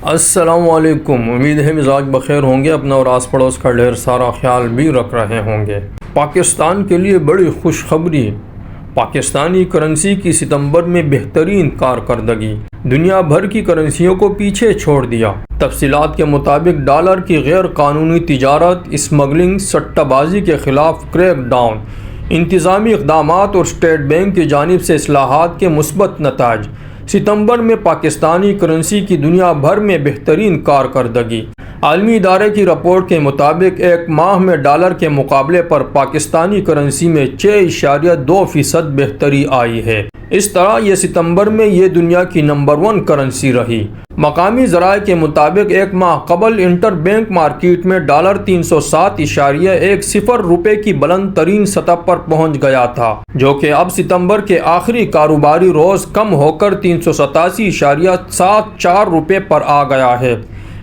السلام علیکم، امید ہے مزاج بخیر ہوں گے، اپنا اور آس پڑوس کا ڈھیر سارا خیال بھی رکھ رہے ہوں گے۔ پاکستان کے لیے بڑی خوشخبری، پاکستانی کرنسی کی ستمبر میں بہترین کارکردگی، دنیا بھر کی کرنسیوں کو پیچھے چھوڑ دیا۔ تفصیلات کے مطابق ڈالر کی غیر قانونی تجارت، اسمگلنگ، سٹہ بازی کے خلاف کریک ڈاؤن، انتظامی اقدامات اور اسٹیٹ بینک کی جانب سے اصلاحات کے مثبت نتائج۔ ستمبر میں پاکستانی کرنسی کی دنیا بھر میں بہترین کارکردگی۔ عالمی ادارے کی رپورٹ کے مطابق ایک ماہ میں ڈالر کے مقابلے پر پاکستانی کرنسی میں 6.2% بہتری آئی ہے۔ اس طرح یہ ستمبر میں یہ دنیا کی نمبر 1 کرنسی رہی۔ مقامی ذرائع کے مطابق ایک ماہ قبل انٹر بینک مارکیٹ میں ڈالر 307.10 روپے کی بلند ترین سطح پر پہنچ گیا تھا، جو کہ اب ستمبر کے آخری کاروباری روز کم ہو کر 387.74 روپے پر آ گیا ہے۔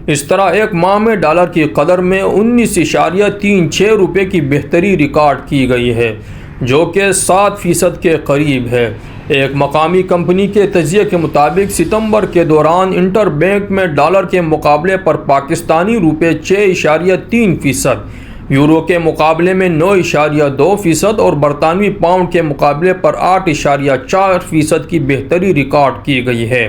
اس طرح ایک ماہ میں ڈالر کی قدر میں 19.36 روپے کی بہتری ریکارڈ کی گئی ہے، جو کہ 7% کے قریب ہے۔ ایک مقامی کمپنی کے تجزیے کے مطابق ستمبر کے دوران انٹر بینک میں ڈالر کے مقابلے پر پاکستانی روپے 6.3%، یورو کے مقابلے میں 9.2% اور برطانوی پاؤنڈ کے مقابلے پر 8.4% کی بہتری ریکارڈ کی گئی ہے۔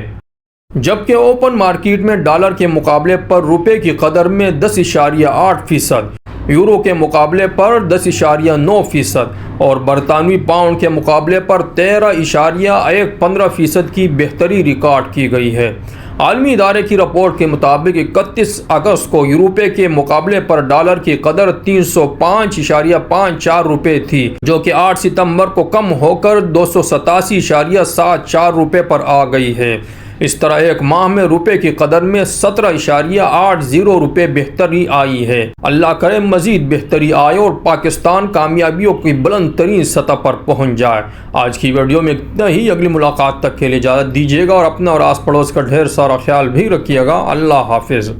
جبکہ اوپن مارکیٹ میں ڈالر کے مقابلے پر روپے کی قدر میں 10.8%، یورو کے مقابلے پر 10.9% اور برطانوی پاؤنڈ کے مقابلے پر 13.15% کی بہتری ریکارڈ کی گئی ہے۔ عالمی ادارے کی رپورٹ کے مطابق 31 اگست کو روپے کے مقابلے پر ڈالر کی قدر 305.54 روپے تھی، جو کہ 8 ستمبر کو کم ہو کر 287.74 روپے پر آ گئی ہے۔ اس طرح ایک ماہ میں روپے کی قدر میں 17.80 روپے بہتری آئی ہے۔ اللہ کرے مزید بہتری آئے اور پاکستان کامیابیوں کی بلند ترین سطح پر پہنچ جائے۔ آج کی ویڈیو میں اتنا ہی، اگلی ملاقات تک کے لیے اجازت دیجیے گا اور اپنا اور آس پڑوس کا ڈھیر سارا خیال بھی رکھیے گا۔ اللہ حافظ۔